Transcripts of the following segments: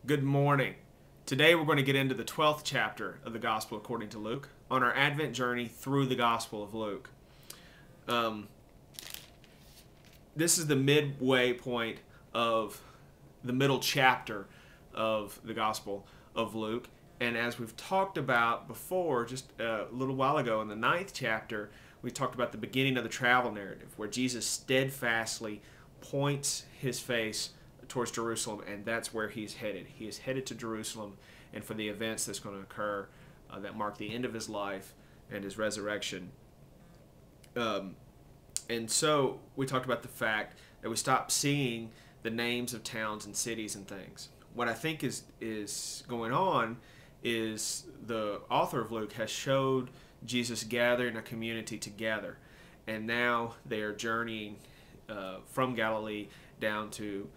Good morning. Today we're going to get into the 12th chapter of the Gospel according to Luke on our Advent journey through the Gospel of Luke. This is the midway point of the middle chapter of the Gospel of Luke. And as we've talked about before, just a little while ago in the 9th chapter, we talked about the beginning of the travel narrative where Jesus steadfastly points his face towards Jerusalem, and that's where he's headed. He is headed to Jerusalem, and for the events that's going to occur that mark the end of his life and his resurrection. And so we talked about the fact that we stopped seeing the names of towns and cities and things. What I think is going on is the author of Luke has showed Jesus gathering a community together, and now they are journeying from Galilee down to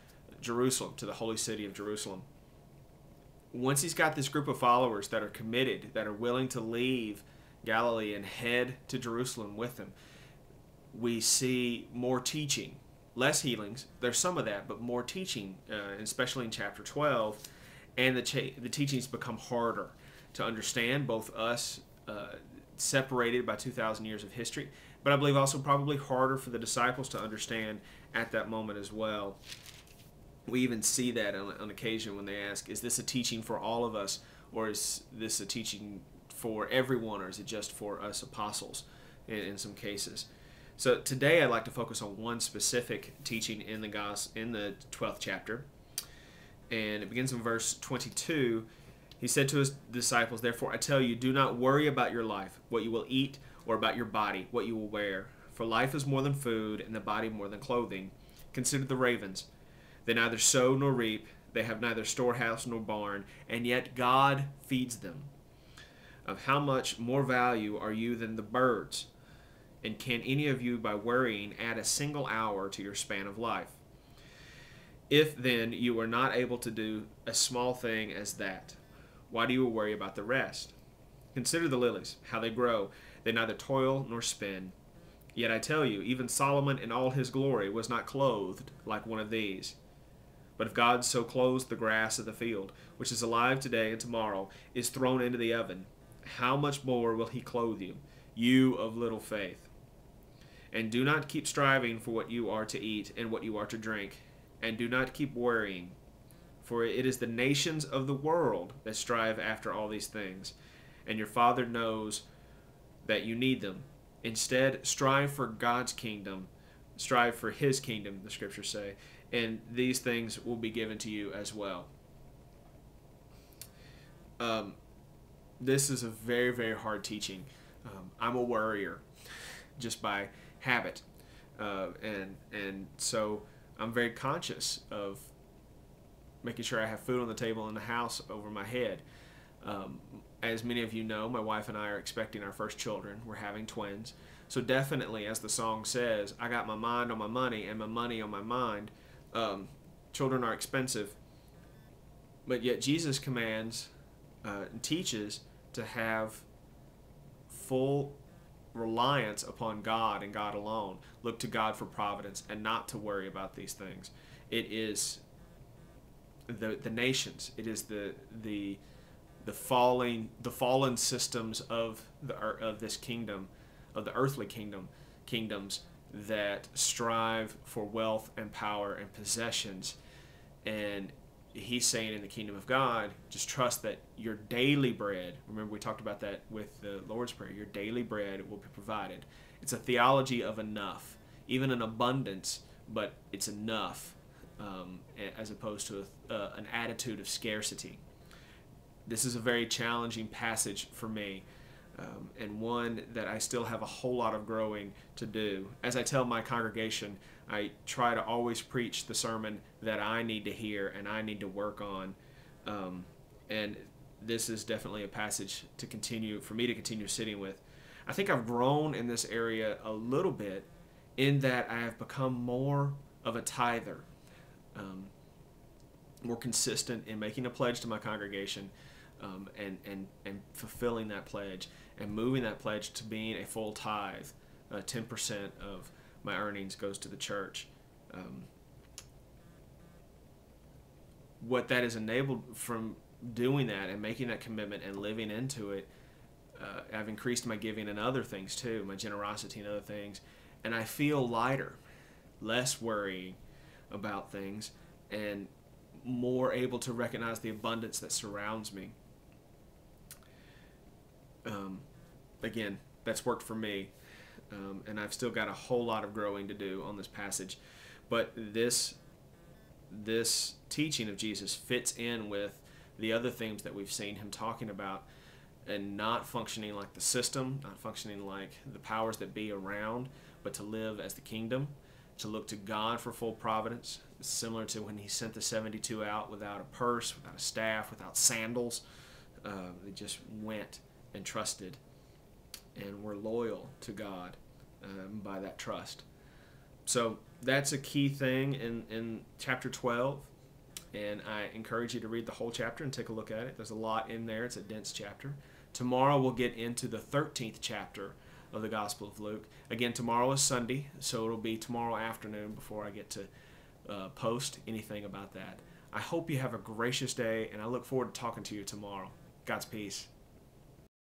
Jerusalem, to the holy city of Jerusalem. Once he's got this group of followers that are committed, that are willing to leave Galilee and head to Jerusalem with him, we see more teaching, less healings. There's some of that, but more teaching, especially in chapter 12. And the teachings become harder to understand, both us separated by 2,000 years of history, but I believe also probably harder for the disciples to understand at that moment as well. We even see that on occasion when they ask, is this a teaching for all of us, or is this a teaching for everyone, or is it just for us apostles in some cases? So today I'd like to focus on one specific teaching in the 12th chapter, and it begins in verse 22. He said to his disciples, "Therefore I tell you, do not worry about your life, what you will eat, or about your body, what you will wear. For life is more than food, and the body more than clothing. Consider the ravens. They neither sow nor reap, they have neither storehouse nor barn, and yet God feeds them. Of how much more value are you than the birds? And can any of you, by worrying, add a single hour to your span of life? If then you are not able to do a small thing as that, why do you worry about the rest? Consider the lilies, how they grow. They neither toil nor spin. Yet I tell you, even Solomon in all his glory was not clothed like one of these. But if God so clothes the grass of the field, which is alive today and tomorrow is thrown into the oven, how much more will he clothe you, you of little faith? And do not keep striving for what you are to eat and what you are to drink, and do not keep worrying, for it is the nations of the world that strive after all these things, and your Father knows that you need them. Instead, strive for God's kingdom, strive for his kingdom, the scriptures say, and these things will be given to you as well." This is a very, very hard teaching. I'm a worrier just by habit, and so I'm very conscious of making sure I have food on the table in the house over my head. As many of you know, my wife and I are expecting our first children. We're having twins. So definitely, as the song says, I got my mind on my money and my money on my mind. Children are expensive. But yet Jesus commands and teaches to have full reliance upon God and God alone. Look to God for providence and not to worry about these things. It is the nations. It is the fallen systems of this kingdom, of the earthly kingdoms that strive for wealth and power and possessions. And he's saying in the kingdom of God, just trust that your daily bread, remember we talked about that with the Lord's Prayer, your daily bread will be provided. It's a theology of enough, even an abundance, but it's enough, as opposed to an attitude of scarcity. This is a very challenging passage for me, and one that I still have a whole lot of growing to do. As I tell my congregation, I try to always preach the sermon that I need to hear and I need to work on, and this is definitely a passage for me to continue sitting with. I think I've grown in this area a little bit in that I have become more of a tither, more consistent in making a pledge to my congregation, and fulfilling that pledge and moving that pledge to being a full tithe. 10% of my earnings goes to the church. what that has enabled from doing that and making that commitment and living into it, I've increased my giving and other things too, my generosity and other things, and I feel lighter, less worrying about things, and more able to recognize the abundance that surrounds me. Again, that's worked for me, and I've still got a whole lot of growing to do on this passage, but this teaching of Jesus fits in with the other themes that we've seen him talking about, and not functioning like the system, not functioning like the powers that be around, but to live as the kingdom, to look to God for full providence, similar to when he sent the 72 out without a purse, without a staff, without sandals. They just went and trusted and were loyal to God by that trust. So that's a key thing in chapter 12, and I encourage you to read the whole chapter and take a look at it. There's a lot in there. It's a dense chapter. Tomorrow we'll get into the 13th chapter of the Gospel of Luke. Again, tomorrow is Sunday, so it'll be tomorrow afternoon before I get to post anything about that. I hope you have a gracious day, and I look forward to talking to you tomorrow. God's peace.